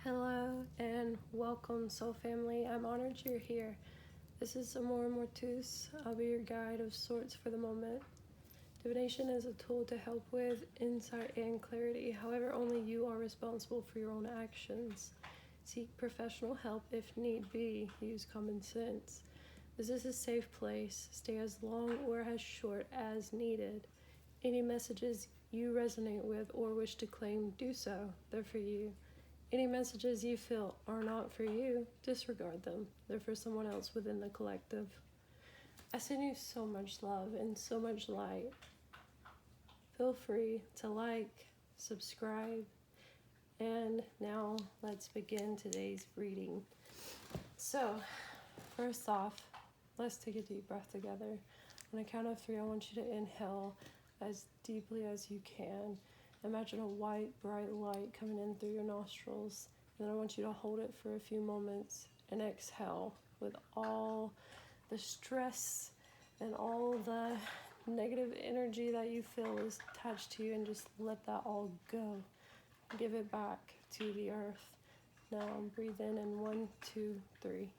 Hello and welcome, Soul Family. I'm honored you're here. This is Amor Mortus. I'll be your guide of sorts for the moment. Divination is a tool to help with insight and clarity. However, only you are responsible for your own actions. Seek professional help if need be. Use common sense. This is a safe place. Stay as long or as short as needed. Any messages you resonate with or wish to claim, do so. They're for you. Any messages you feel are not for you, disregard them. They're for someone else within the collective. I send you so much love and so much light. Feel free to like, subscribe, and now let's begin today's reading. So, first off, let's take a deep breath together. On a count of 3, I want you to inhale as deeply as you can. Imagine a white, bright light coming in through your nostrils. And then I want you to hold it for a few moments and exhale with all the stress and all the negative energy that you feel is attached to you, and just let that all go. Give it back to the earth. Now breathe in 1, 2, 3.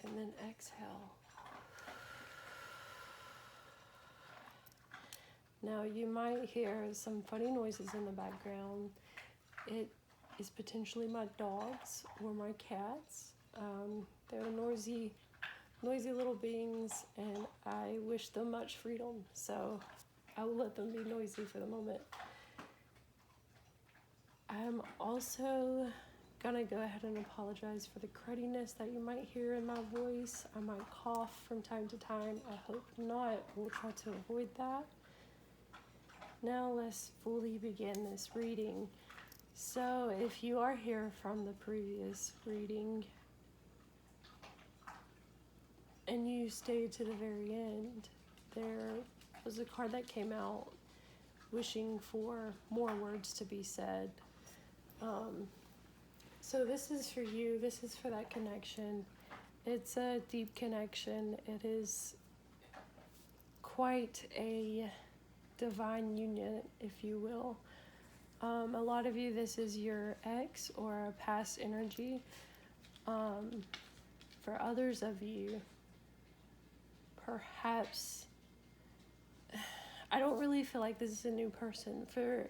And then exhale. Now you might hear some funny noises in the background. It is potentially my dogs or my cats. They're noisy little beings, and I wish them much freedom, so I will let them be noisy for the moment. I'm also gonna go ahead and apologize for the crudiness that you might hear in my voice. I might cough from time to time. I hope not. We'll try to avoid that. Now let's fully begin this reading. So if you are here from the previous reading and you stayed to the very end, there was a card that came out wishing for more words to be said. So this is for you. This is for that connection. It's a deep connection. It is quite a divine union, if you will. A lot of you, this is your ex or a past energy. For others of you, perhaps, I don't really feel like this is a new person. For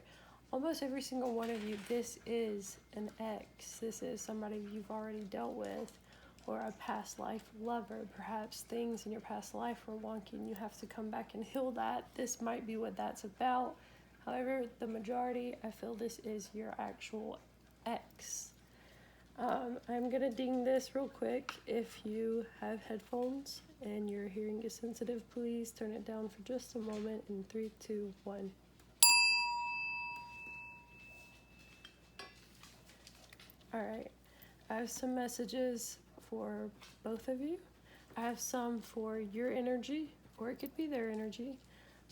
almost every single one of you, this is an ex. This is somebody you've already dealt with, or a past life lover. Perhaps things in your past life were wonky and you have to come back and heal that. This might be what that's about. However, the majority, I feel this is your actual ex. I'm going to ding this real quick. If you have headphones and your hearing is sensitive, please turn it down for just a moment in 3, 2, 1. All right. I have some messages for both of you. I have some for your energy, or it could be their energy.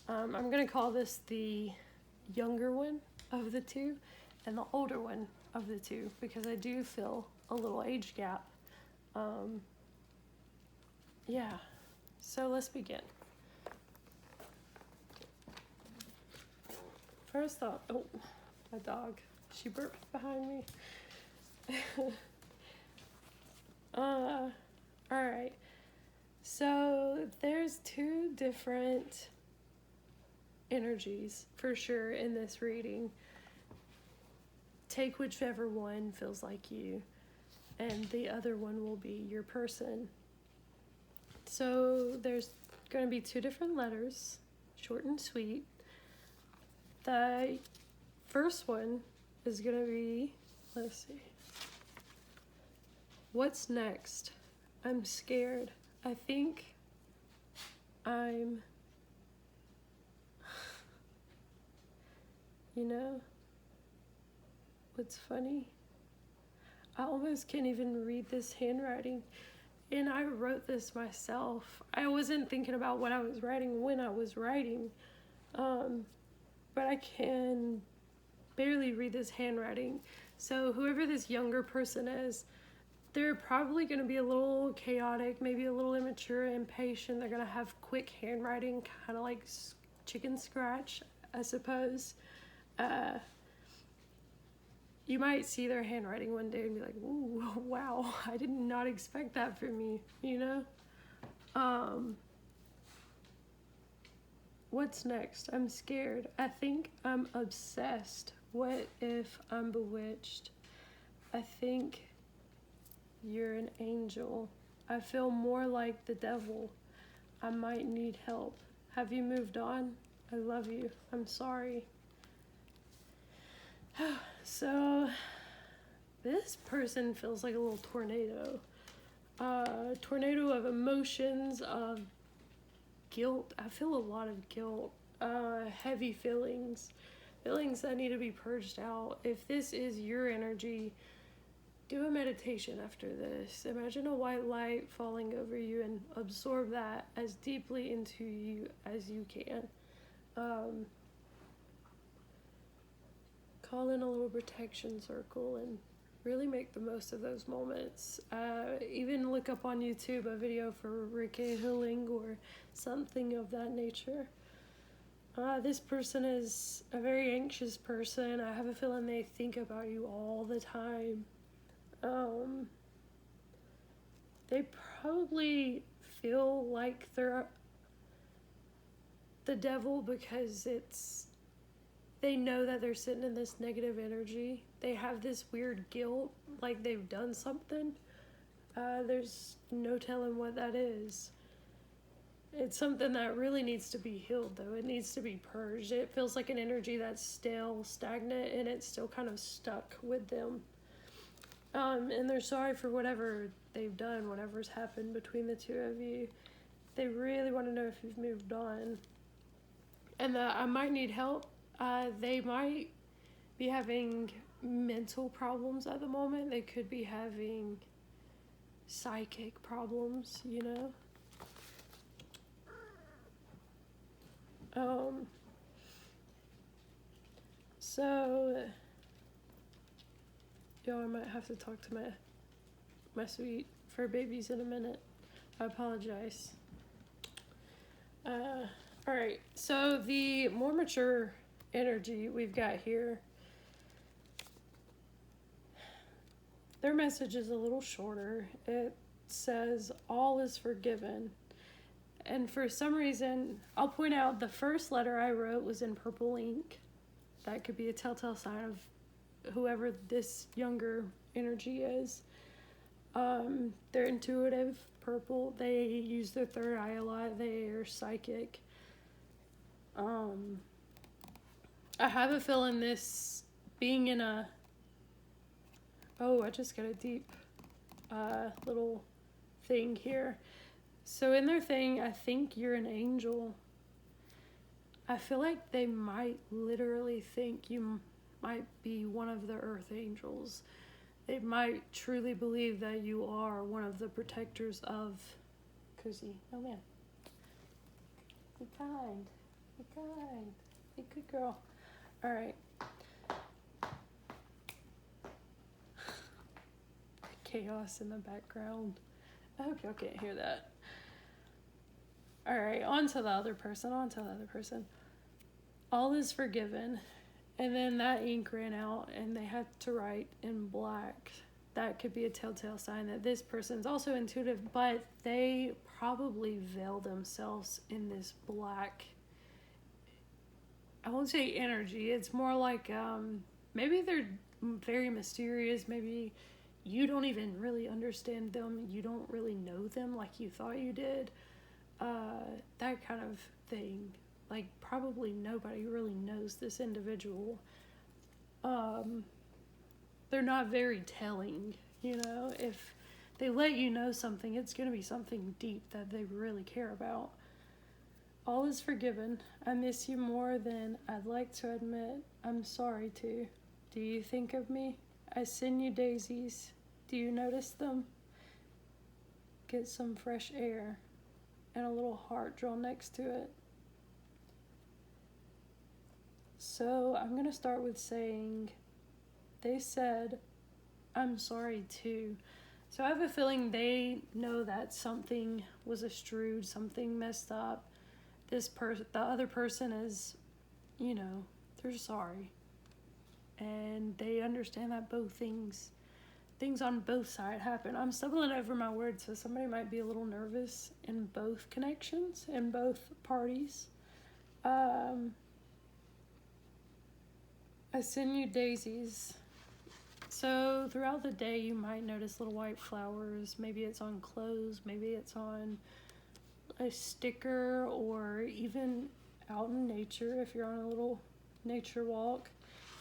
I'm going to call this the younger one of the two and the older one of the two, because I do feel a little age gap. Yeah, so let's begin. First off, oh, my dog, she burped behind me. Alright, so there's 2 different energies for sure in this reading. Take whichever one feels like you, and the other one will be your person. So there's going to be 2 different letters, short and sweet. The first one is going to be, let's see, what's next? I'm scared. I think I'm, what's funny? I almost can't even read this handwriting, and I wrote this myself. I wasn't thinking about what I was writing when I was writing, but I can barely read this handwriting. So whoever this younger person is, they're probably going to be a little chaotic, maybe a little immature, impatient. They're going to have quick handwriting, kind of like chicken scratch. I suppose. You might see their handwriting one day and be like, ooh, wow, I did not expect that from you, you know? What's next? I'm scared. I think I'm obsessed. What if I'm bewitched? I think you're an angel. I feel more like the devil. I might need help. Have you moved on? I love you. I'm sorry. So, this person feels like a little tornado. Tornado of emotions, of guilt. I feel a lot of guilt. Heavy feelings that need to be purged out. If this is your energy, do a meditation after this. Imagine a white light falling over you and absorb that as deeply into you as you can. Call in a little protection circle and really make the most of those moments. Even look up on YouTube a video for Reiki healing or something of that nature. This person is a very anxious person. I have a feeling they think about you all the time. They probably feel like they're the devil because they know that they're sitting in this negative energy. They have this weird guilt, like they've done something. There's no telling what that is. It's something that really needs to be healed, though. It needs to be purged. It feels like an energy that's stale, stagnant, and it's still kind of stuck with them. And they're sorry for whatever they've done, whatever's happened between the two of you. They really want to know if you've moved on. And I might need help. They might be having mental problems at the moment. They could be having psychic problems, you know? So, I might have to talk to my sweet fur babies in a minute. I apologize. Alright, so the more mature energy we've got here, their message is a little shorter. It says, all is forgiven. And for some reason, I'll point out the first letter I wrote was in purple ink. That could be a telltale sign of whoever this younger energy is. They're intuitive, purple. They use their third eye a lot. They are psychic. I have a feeling this being in a... Oh, I just got a deep little thing here. So in their thing, I think you're an angel. I feel like they might literally think you might be one of the earth angels. They might truly believe that you are one of the protectors of Cozy. Oh man. Be kind. Be kind. Be a good girl. Alright. Chaos in the background. I hope y'all can't hear that. Alright, on to the other person. All is forgiven. And then that ink ran out and they had to write in black. That could be a telltale sign that this person's also intuitive, but they probably veil themselves in this black, I won't say energy. It's more like maybe they're very mysterious. Maybe you don't even really understand them. You don't really know them like you thought you did. That kind of thing. Like, probably nobody really knows this individual. They're not very telling, you know? If they let you know something, it's going to be something deep that they really care about. All is forgiven. I miss you more than I'd like to admit. I'm sorry to. Do you think of me? I send you daisies. Do you notice them? Get some fresh air. And a little heart drawn next to it. So I'm going to start with saying, they said, I'm sorry too. So I have a feeling they know that something was estrewed, something messed up. The other person is they're sorry. And they understand that both things on both sides happen. I'm stumbling over my words, so somebody might be a little nervous in both connections, in both parties. I send you daisies. So throughout the day, you might notice little white flowers. Maybe it's on clothes, maybe it's on a sticker, or even out in nature if you're on a little nature walk.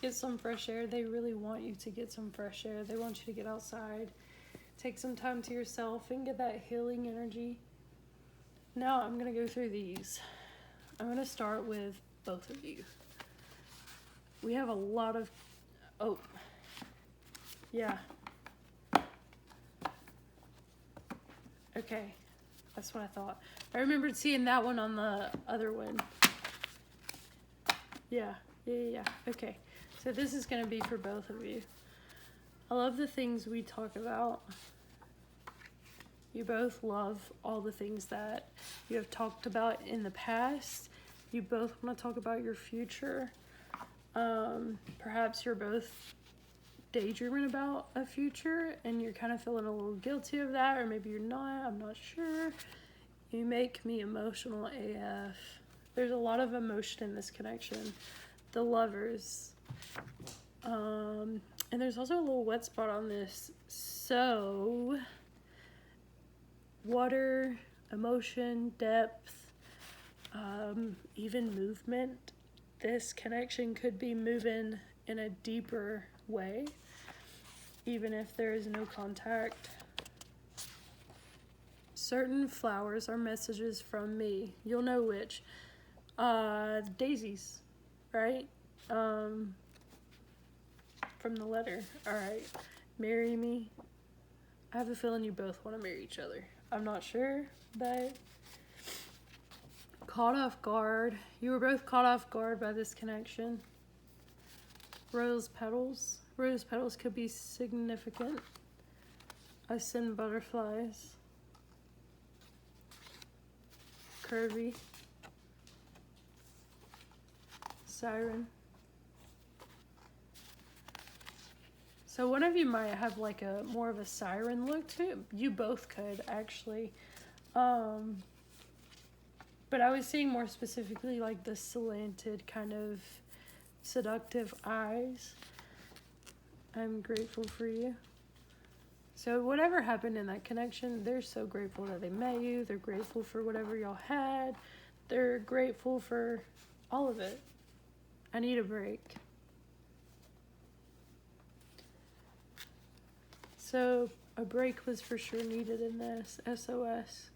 Get some fresh air. They really want you to get some fresh air. They want you to get outside, take some time to yourself, and get that healing energy. Now I'm going to go through these. I'm going to start with both of you. We have a lot of... Oh. Yeah. Okay. That's what I thought. I remembered seeing that one on the other one. Yeah. Okay. So this is going to be for both of you. I love the things we talk about. You both love all the things that you have talked about in the past. You both want to talk about your future. Perhaps you're both daydreaming about a future and you're kind of feeling a little guilty of that, or maybe you're not. I'm not sure. You make me emotional AF. There's a lot of emotion in this connection. The lovers. And there's also a little wet spot on this. So, water, emotion, depth, even movement. This connection could be moving in a deeper way, even if there is no contact. Certain flowers are messages from me. You'll know which. Daisies, right? From the letter. Alright. Marry me. I have a feeling you both want to marry each other. I'm not sure, but caught off guard. You were both caught off guard by this connection. Rose petals. Rose petals could be significant. I send butterflies. Curvy. Siren. So one of you might have like a more of a siren look to it. You both could actually. But I was seeing more specifically like the slanted kind of seductive eyes. I'm grateful for you. So whatever happened in that connection, they're so grateful that they met you. They're grateful for whatever y'all had. They're grateful for all of it. I need a break. So a break was for sure needed in this. SOS.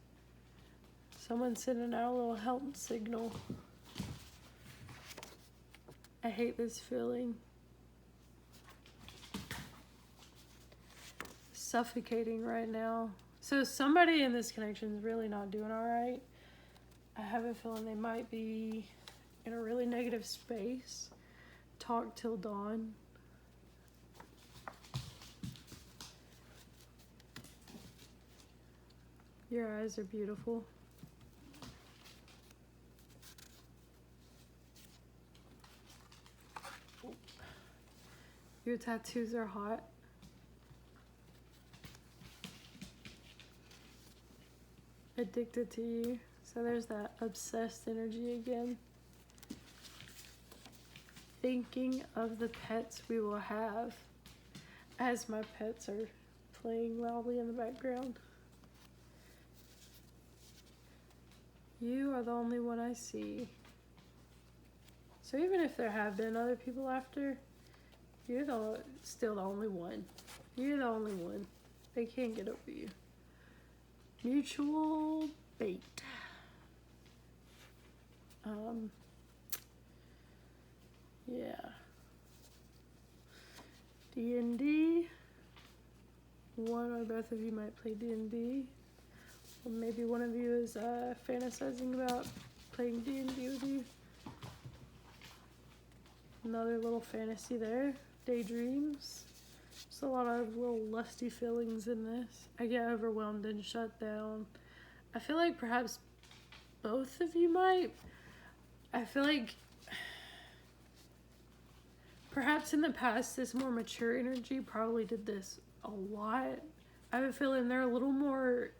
Someone sending out a little help signal. I hate this feeling. Suffocating right now. So somebody in this connection is really not doing all right. I have a feeling they might be in a really negative space. Talk till dawn. Your eyes are beautiful. Your tattoos are hot. Addicted to you. So there's that obsessed energy again. Thinking of the pets we will have, as my pets are playing loudly in the background. You are the only one I see. So even if there have been other people after, you're still the only one. You're the only one. They can't get over you. Mutual bait. Yeah. D&D. One or both of you might play D&D. Or maybe one of you is fantasizing about playing D&D with you. Another little fantasy there. Daydreams. Just a lot of little lusty feelings in this. I get overwhelmed and shut down. I feel like perhaps both of you might. I feel like perhaps in the past, this more mature energy probably did this a lot. I have a feeling they're a little more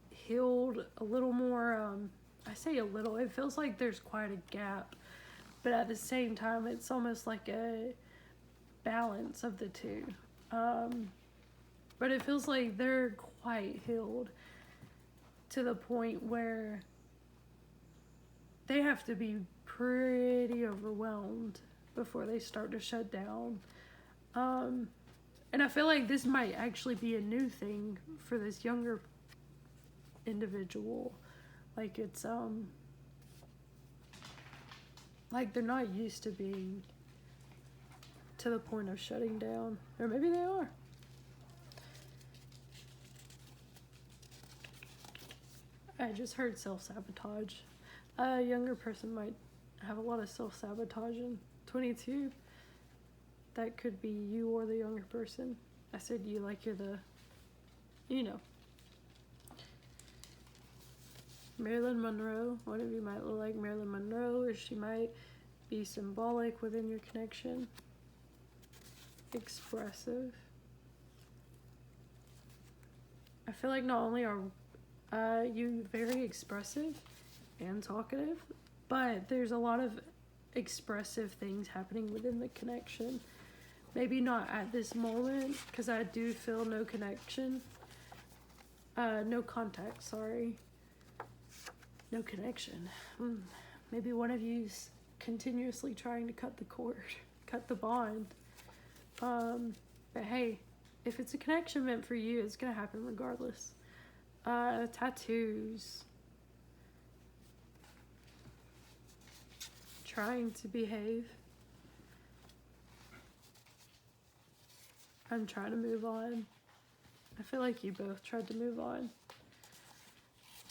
healed, a little more, I say a little, it feels like there's quite a gap, but at the same time, it's almost like a balance of the two. But it feels like they're quite healed to the point where they have to be pretty overwhelmed before they start to shut down. And I feel like this might actually be a new thing for this younger individual. Like it's, like they're not used to being to the point of shutting down. Or maybe they are. I just heard self-sabotage. A younger person might have a lot of self-sabotage in 22. That could be you or the younger person. I said you like you're the, you know. Marilyn Monroe. One of you might look like Marilyn Monroe, or she might be symbolic within your connection. Expressive. I feel like not only are you very expressive and talkative, but there's a lot of expressive things happening within the connection. Maybe not at this moment, because I do feel no connection. No contact, sorry. No connection. Maybe one of you's continuously trying to cut the cord, cut the bond. But hey, if it's a connection meant for you, it's going to happen regardless. Tattoos. Trying to behave. I'm trying to move on. I feel like you both tried to move on.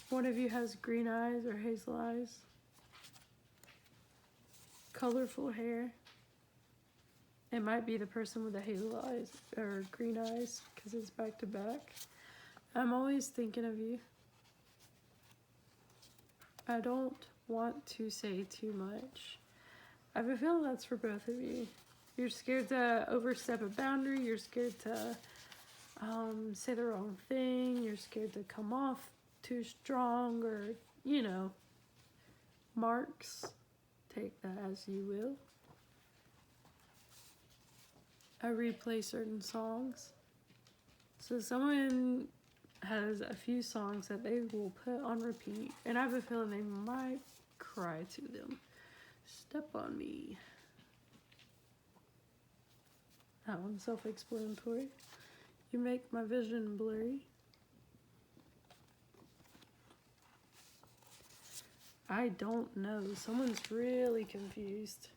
One of you has green eyes or hazel eyes. Colorful hair. It might be the person with the hazel eyes or green eyes because it's back to back. I'm always thinking of you. I don't want to say too much. I have a feeling that's for both of you. You're scared to overstep a boundary. You're scared to say the wrong thing. You're scared to come off too strong or, you know, marks. Take that as you will. I replay certain songs. So someone has a few songs that they will put on repeat, and I have a feeling they might cry to them. Step on me. That one's self-explanatory. You make my vision blurry. I don't know. Someone's really confused.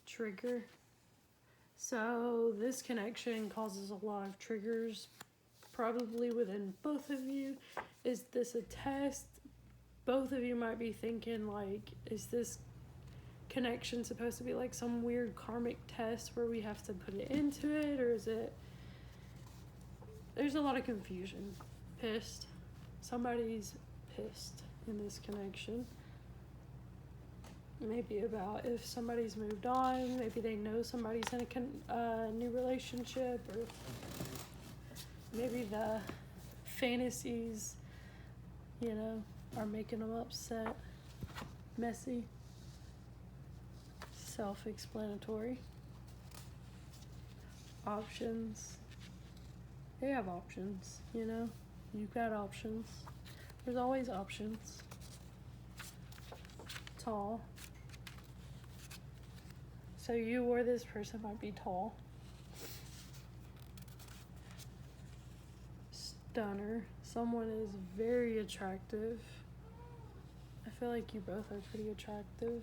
Trigger. So this connection causes a lot of triggers, probably within both of you. Is this a test? Both of you might be thinking, like, is this connection supposed to be like some weird karmic test where we have to put it into it, or is it... There's a lot of confusion. Pissed. Somebody's pissed in this connection. Maybe about if somebody's moved on, maybe they know somebody's in a new relationship, or maybe the fantasies, you know, are making them upset. Messy. Self-explanatory. Options. They have options, you know. You've got options. There's always options. Tall. So you or this person might be tall. Stunner. Someone is very attractive. I feel like you both are pretty attractive.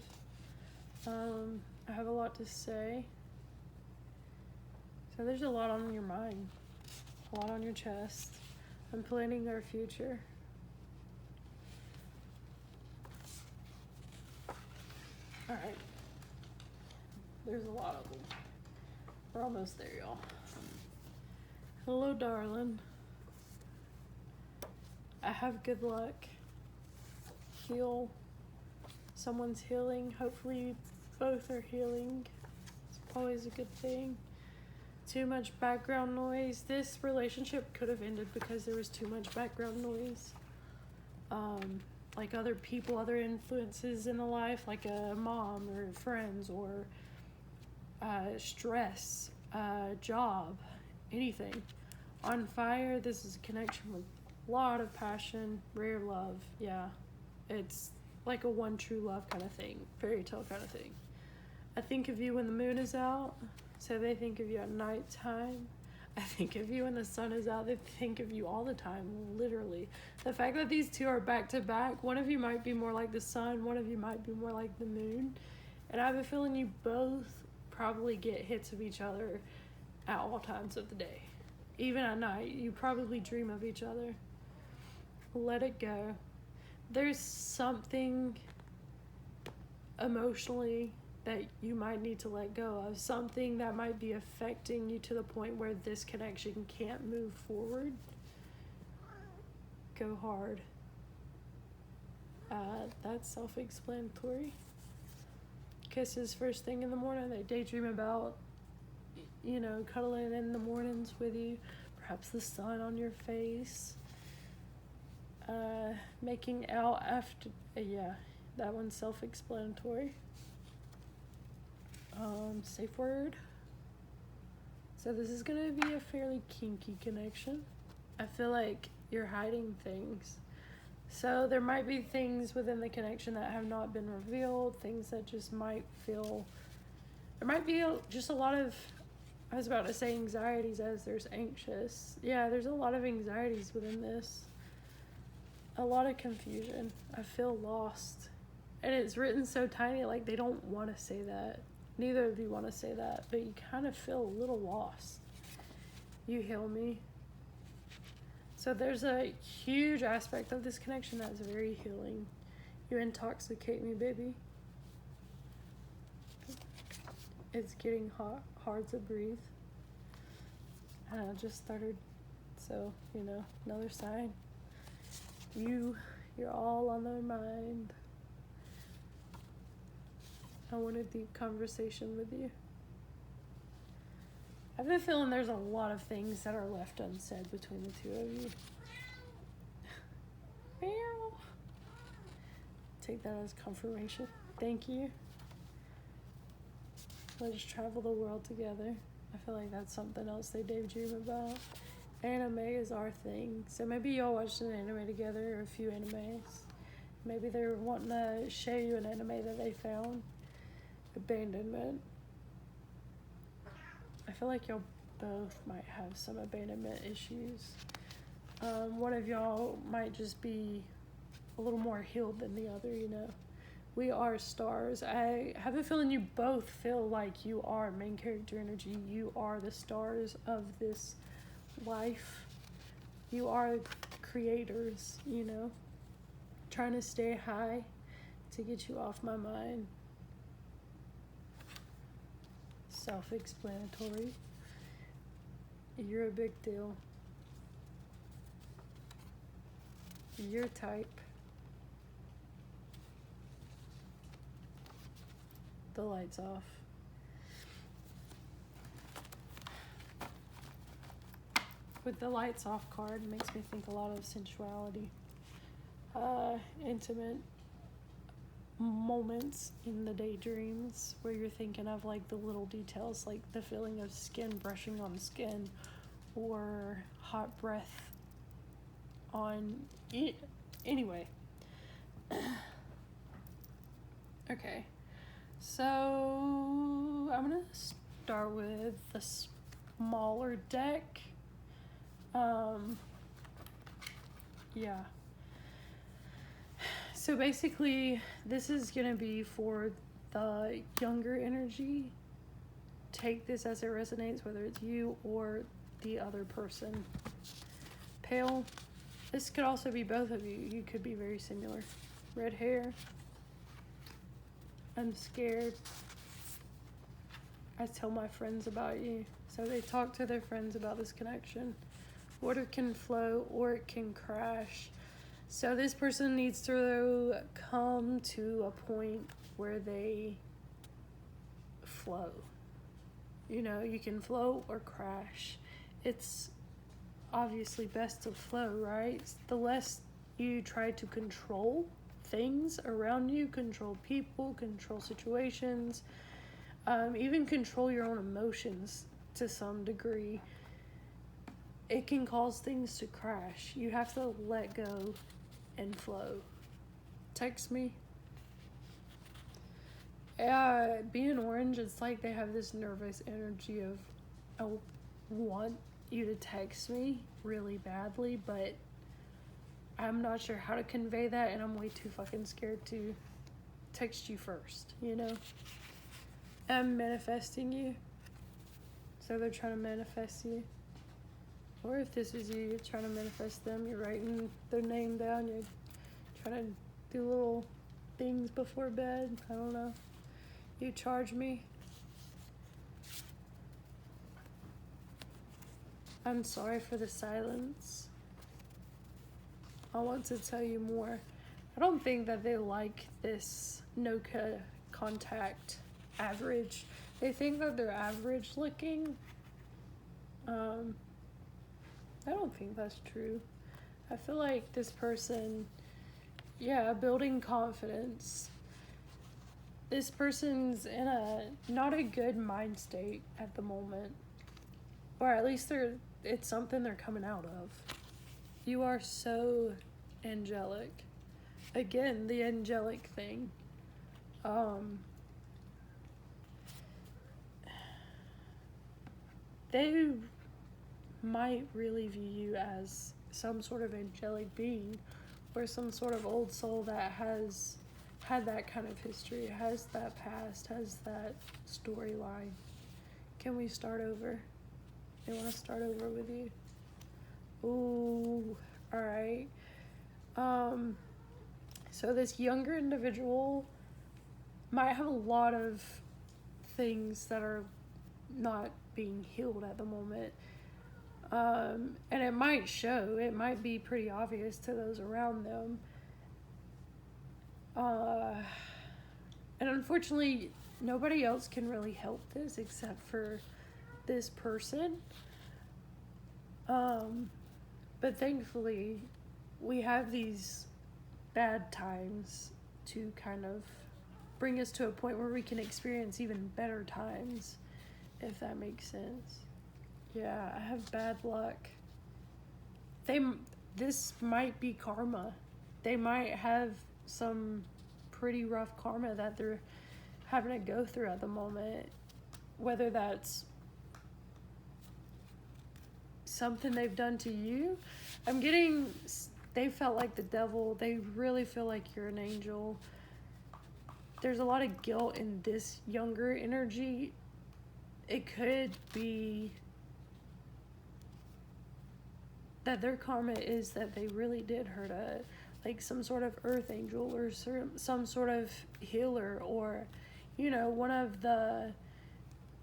I have a lot to say. So there's a lot on your mind. A lot on your chest. I'm planning our future. Alright. There's a lot of them. We're almost there, y'all. Hello, darling. I have good luck. Heal. Someone's healing. Hopefully Both are healing. It's always a good thing. Too much background noise. This relationship could have ended because there was too much background noise. Like other people, other influences in the life, like a mom or friends or stress, job, anything. On fire, this is a connection with a lot of passion, rare love. Yeah, it's like a one true love kind of thing, fairy tale kind of thing. I think of you when the moon is out, so they think of you at nighttime. I think of you when the sun is out. They think of you all the time, literally. The fact that these two are back to back, one of you might be more like the sun, one of you might be more like the moon. And I have a feeling you both probably get hits of each other at all times of the day. Even at night, you probably dream of each other. Let it go. There's something emotionally that you might need to let go of, something that might be affecting you to the point where this connection can't move forward. Go hard. That's self-explanatory. Kisses first thing in the morning. They daydream about, cuddling in the mornings with you. Perhaps the sun on your face. Making out after, that one's self-explanatory. Safe word. So this is gonna be a fairly kinky connection. I feel like you're hiding things. So there might be things within the connection that have not been revealed, things that just might feel, there might be just a lot of, I was about to say anxieties as there's anxious. Yeah, there's a lot of anxieties within this. A lot of confusion. I feel lost. And it's written so tiny, like they don't want to say that. Neither of you want to say that, but you kind of feel a little lost. You heal me. So there's a huge aspect of this connection that's very healing. You intoxicate me, baby. It's getting hard to breathe. I just started, so, another sign. You're all on their mind. I want a deep conversation with you. I have a feeling there's a lot of things that are left unsaid between the two of you. Meow. Take that as confirmation. Thank you. Let's travel the world together. I feel like that's something else they daydream about. Anime is our thing. So maybe y'all watched an anime together or a few animes. Maybe they're wanting to show you an anime that they found. Abandonment. I feel like y'all both might have some abandonment issues. One of y'all might just be a little more healed than the other, We are stars. I have a feeling you both feel like you are main character energy. You are the stars of this life. You are creators, Trying to stay high to get you off my mind. Self-explanatory. You're a big deal. Your type. The lights off. With the lights off card, it makes me think a lot of sensuality. Intimate moments in the daydreams where you're thinking of like the little details, like the feeling of skin brushing on skin or hot breath on it. Anyway. Okay. So I'm gonna start with the smaller deck. Yeah. So basically, this is going to be for the younger energy. Take this as it resonates, whether it's you or the other person. Pale. This could also be both of you. You could be very similar. Red hair. I'm scared. I tell my friends about you. So they talk to their friends about this connection. Water can flow or it can crash. So this person needs to come to a point where they flow. You know, you can flow or crash. It's obviously best to flow, right? The less you try to control things around you, control people, control situations, even control your own emotions to some degree, it can cause things to crash. You have to let go and flow. Text me. Being orange, it's like they have this nervous energy of, I want you to text me really badly, but I'm not sure how to convey that, and I'm way too fucking scared to text you first, you know? I'm manifesting you, so they're trying to manifest you. Or if this is you, you're trying to manifest them, you're writing their name down, you're trying to do little things before bed, I don't know. You charge me. I'm sorry for the silence. I want to tell you more. I don't think that they like this no contact average. They think that they're average looking. I don't think that's true. I feel like this person, building confidence. This person's in not a good mind state at the moment. Or at least it's something they're coming out of. You are so angelic. Again, the angelic thing. They might really view you as some sort of angelic being or some sort of old soul that has had that kind of history, has that past, has that storyline. Can we start over? They want to start over with you. Ooh, alright. So this younger individual might have a lot of things that are not being healed at the moment. And it might show. It might be pretty obvious to those around them. And unfortunately, nobody else can really help this except for this person. But thankfully, we have these bad times to kind of bring us to a point where we can experience even better times, if that makes sense. Yeah, I have bad luck. This might be karma. They might have some pretty rough karma that they're having to go through at the moment. Whether that's something they've done to you. They felt like the devil. They really feel like you're an angel. There's a lot of guilt in this younger energy. It could be that their karma is that they really did hurt some sort of earth angel or some sort of healer or, one of the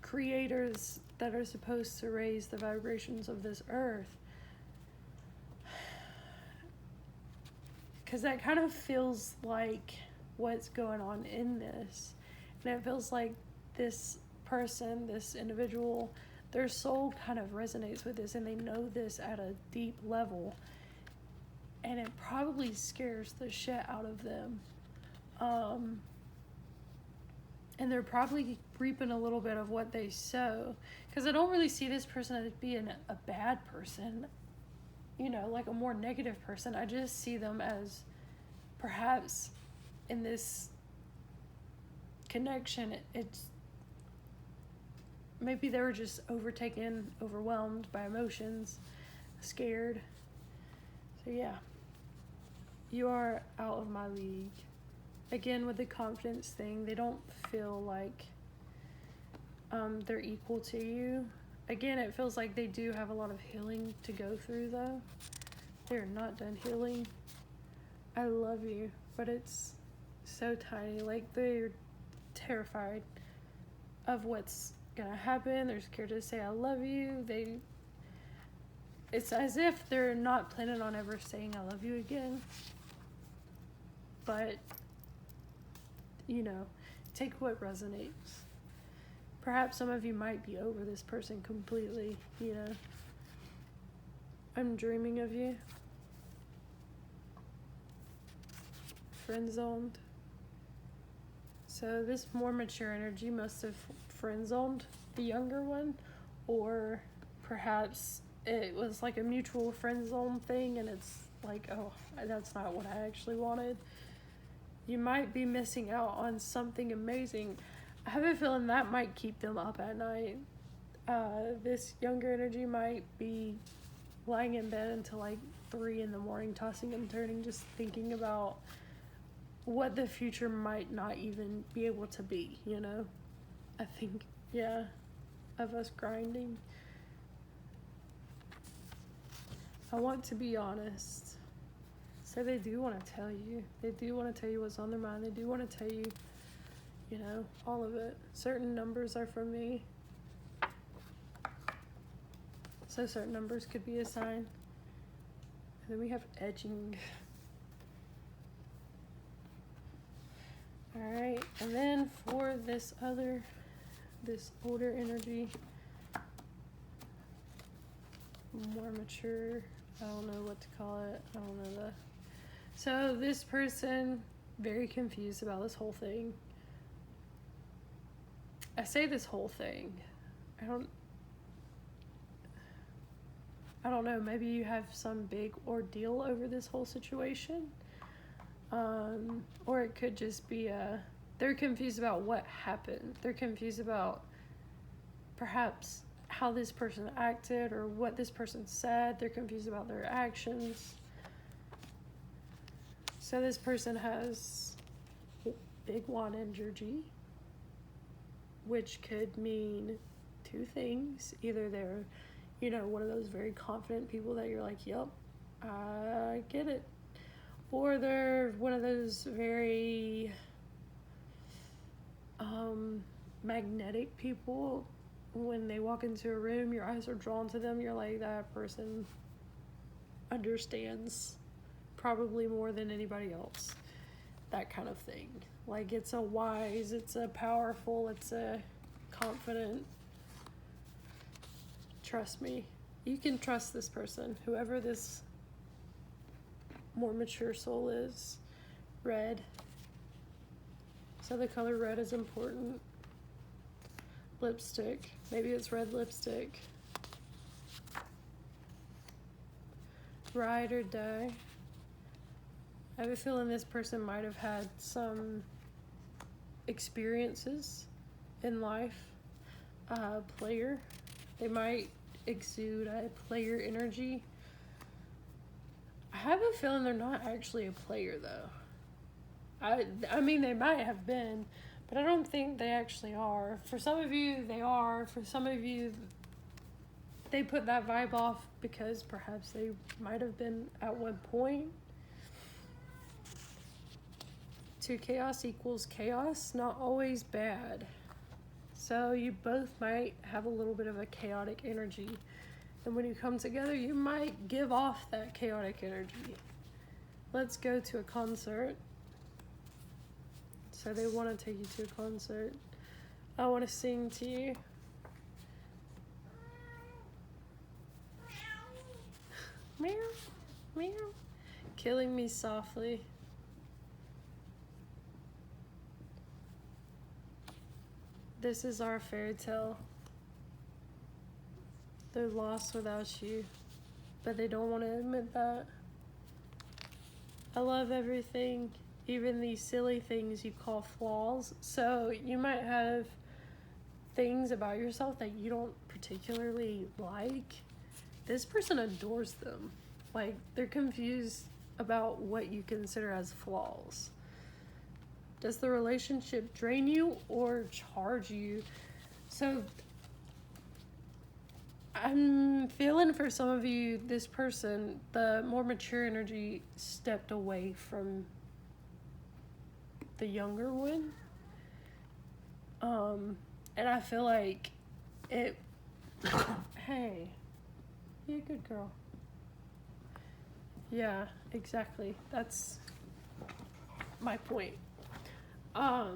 creators that are supposed to raise the vibrations of this earth. Because that kind of feels like what's going on in this. And it feels like this person, this individual, their soul kind of resonates with this and they know this at a deep level. And it probably scares the shit out of them. And they're probably reaping a little bit of what they sow. Because I don't really see this person as being a bad person, like a more negative person. I just see them as perhaps in this connection, it's maybe they were just overwhelmed by emotions, scared. So yeah, you are out of my league. Again, with the confidence thing, they don't feel like they're equal to you. Again, it feels like they do have a lot of healing to go through, though. They're not done healing. I love you, but it's so tiny. Like, they're terrified of what's gonna happen. They're scared to say I love you. It's as if they're not planning on ever saying I love you again. But, take what resonates. perhaps some of you might be over this person completely, you know. I'm dreaming of you. Friend zoned. So this more mature energy must have friend zoned the younger one, or perhaps it was like a mutual friend zone thing and it's like, oh, that's not what I actually wanted. You might be missing out on something amazing. I have a feeling that might keep them up at night. This younger energy might be lying in bed until like 3 a.m, tossing and turning, just thinking about what the future might not even be able to be, you know? I think, yeah, of us grinding. I want to be honest. So they do want to tell you. They do want to tell you what's on their mind. They do want to tell you, you know, all of it. Certain numbers are from me. So certain numbers could be a sign. And then we have edging. Alright, and then for this older energy, more mature, I don't know what to call it, I don't know so this person, very confused about this whole thing. I say this whole thing, I don't know, maybe you have some big ordeal over this whole situation. Or it could just be they're confused about what happened. They're confused about perhaps how this person acted or what this person said. They're confused about their actions. So this person has big wand energy, which could mean two things. Either they're, you know, one of those very confident people that you're like, yep, I get it. Or they're one of those very magnetic people. When they walk into a room, your eyes are drawn to them. You're like, that person understands probably more than anybody else. That kind of thing. Like, it's a wise, it's a powerful, it's a confident. Trust me. You can trust this person, whoever this more mature soul is. Red. So the color red is important. Lipstick. Maybe it's red lipstick. Ride or die. I have a feeling this person might have had some experiences in life. Player. They might exude a player energy. I have a feeling they're not actually a player, though. I mean, they might have been, but I don't think they actually are. For some of you, they are. For some of you, they put that vibe off because perhaps they might have been at one point. 2 chaos equals chaos, not always bad. So you both might have a little bit of a chaotic energy. And when you come together, you might give off that chaotic energy. Let's go to a concert. So they want to take you to a concert. I want to sing to you. Meow, meow. Killing me softly. This is our fairy tale. They're lost without you, but they don't want to admit that. I love everything, even these silly things you call flaws. So you might have things about yourself that you don't particularly like. This person adores them. Like, they're confused about what you consider as flaws. Does the relationship drain you or charge you? So I'm feeling for some of you, this person, the more mature energy stepped away from the younger one. And I feel like it, hey, be a good girl. Yeah, exactly. That's my point. I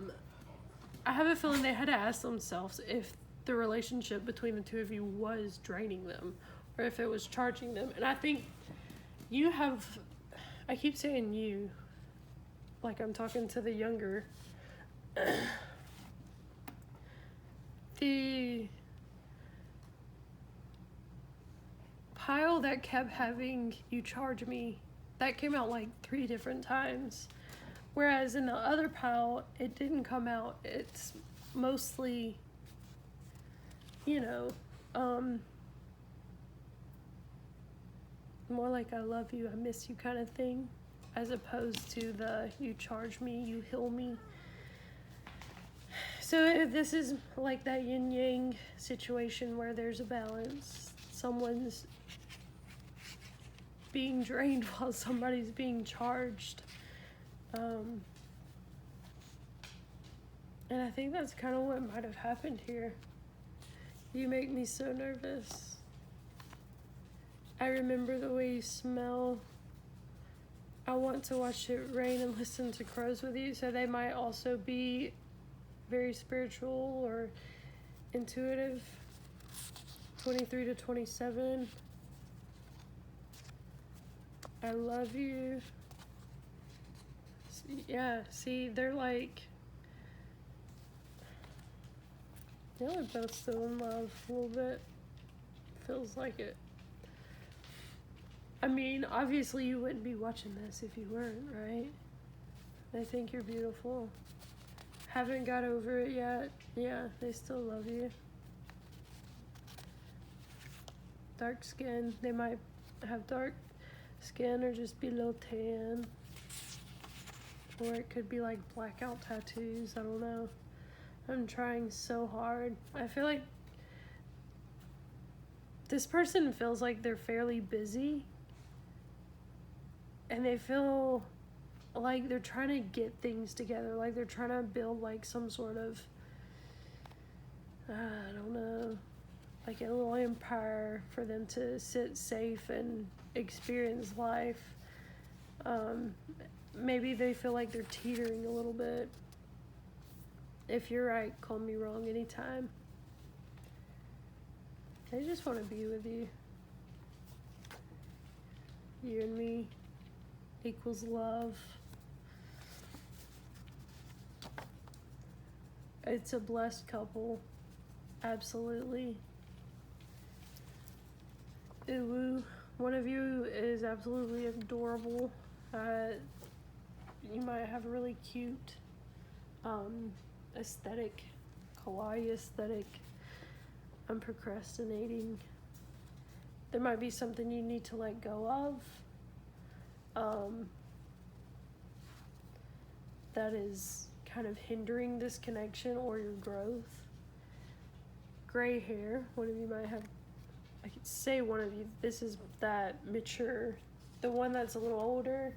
have a feeling they had to ask themselves if the relationship between the two of you was draining them or if it was charging them. And I think you have, I keep saying you, like I'm talking to the younger, the pile that kept having you charge me, that came out like 3 different times. Whereas in the other pile, it didn't come out. It's mostly, more like I love you, I miss you kind of thing, as opposed to the you charge me, you heal me. So this is like that yin-yang situation where there's a balance. Someone's being drained while somebody's being charged. And I think that's kind of what might have happened here. You make me so nervous. I remember the way you smell. I want to watch it rain and listen to crows with you, so they might also be very spiritual or intuitive. 23 to 27. I love you. Yeah, see, they're like, they're both still in love a little bit. Feels like it. I mean, obviously you wouldn't be watching this if you weren't, right? They think you're beautiful. Haven't got over it yet. Yeah, they still love you. Dark skin. They might have dark skin or just be a little tan. Or it could be like blackout tattoos. I don't know. I'm trying so hard. I feel like this person feels like they're fairly busy. And they feel like they're trying to get things together. Like they're trying to build like some sort of, I don't know, like a little empire for them to sit safe and experience life. Maybe they feel like they're teetering a little bit. If you're right, call me wrong anytime. They just want to be with you. You and me equals love. It's a blessed couple. Absolutely. Ooh, one of you is absolutely adorable. You might have a really cute aesthetic, kawaii aesthetic. I'm procrastinating. There might be something you need to let go of. That is kind of hindering this connection or your growth. Gray hair. One of you might have, I could say one of you, this is that mature. The one that's a little older,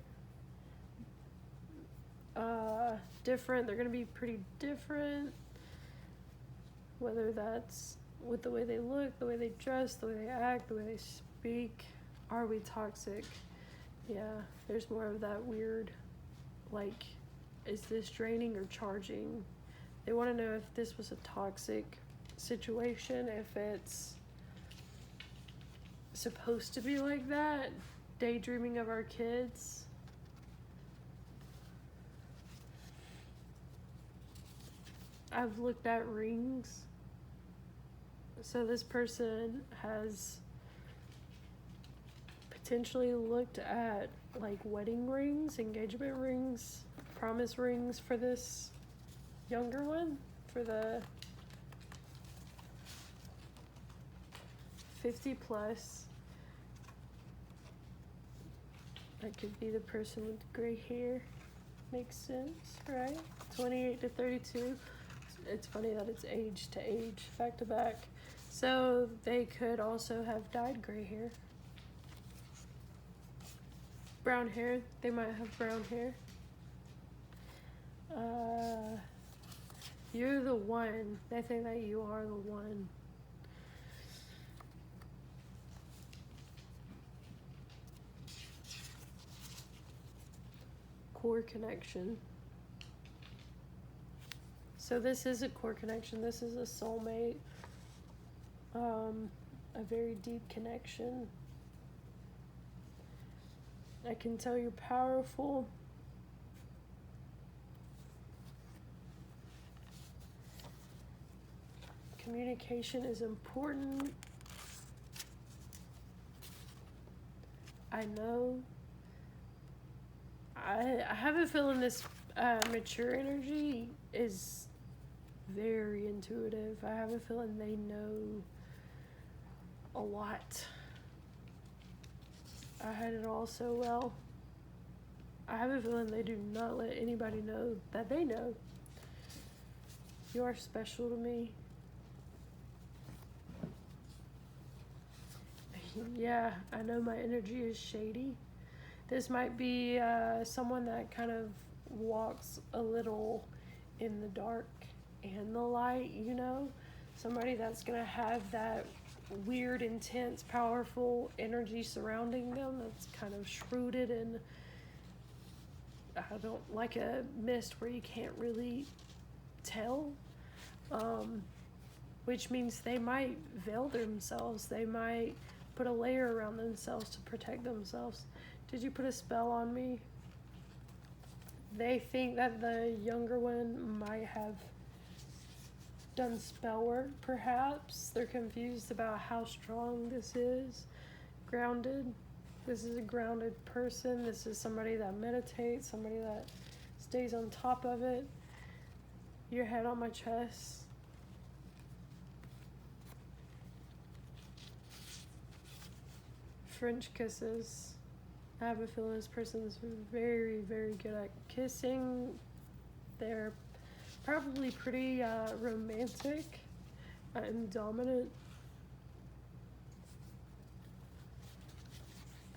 different. They're going to be pretty different. Whether that's with the way they look, the way they dress, the way they act, the way they speak. Are we toxic? Yeah, there's more of that weird, like, is this draining or charging? They want to know if this was a toxic situation, if it's supposed to be like that. Daydreaming of our kids. I've looked at rings. So this person has potentially looked at like wedding rings, engagement rings, promise rings for this younger one, for the 50 plus. That could be the person with gray hair. Makes sense, right? 28 to 32. It's funny that it's age to age, back to back. So they could also have dyed gray hair. Brown hair. They might have brown hair. You're the one. They think that you are the one. Core connection. So this is a core connection. This is a soulmate. a very deep connection. I can tell you're powerful. Communication is important. I know. I have a feeling this mature energy is very intuitive. I have a feeling they know a lot. I had it all so well. I have a feeling they do not let anybody know that they know. You are special to me. Yeah, I know my energy is shady. This might be someone that kind of walks a little in the dark and the light, you know? Somebody that's going to have that weird, intense, powerful energy surrounding them that's kind of shrouded in, I don't like a mist where you can't really tell, which means they might veil themselves. They might put a layer around themselves to protect themselves. Did you put a spell on me? They think that the younger one might have done spell work, perhaps. They're confused about how strong this is. Grounded. This is a grounded person. This is somebody that meditates, somebody that stays on top of it. Your head on my chest. French kisses. I have a feeling this person's very, very good at kissing. They're probably pretty romantic and dominant.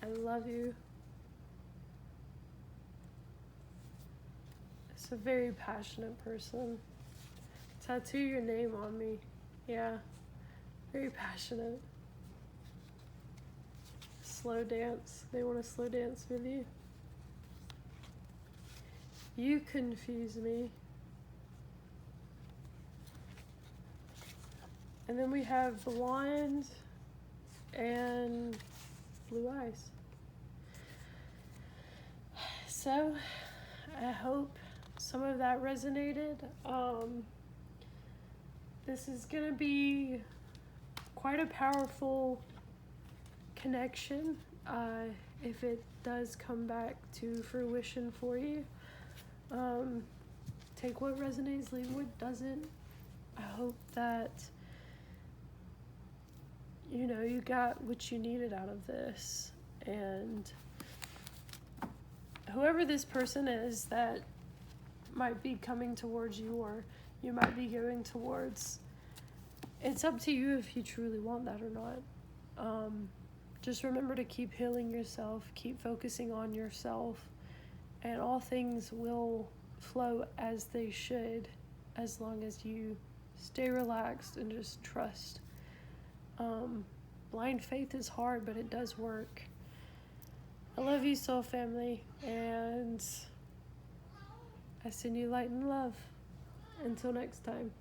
I love you. It's a very passionate person. Tattoo your name on me. Yeah, very passionate. Slow dance. They want to slow dance with you. You confuse me. And then we have blonde and blue eyes. So, I hope some of that resonated. This is going to be quite a powerful connection if it does come back to fruition for you. Take what resonates, leave what doesn't. I hope that you got what you needed out of this, and whoever this person is that might be coming towards you or you might be going towards, it's up to you if you truly want that or not. Just remember to keep healing yourself, keep focusing on yourself, and all things will flow as they should, as long as you stay relaxed and just trust. Blind faith is hard, but it does work. I love you, soul family, and I send you light and love. Until next time.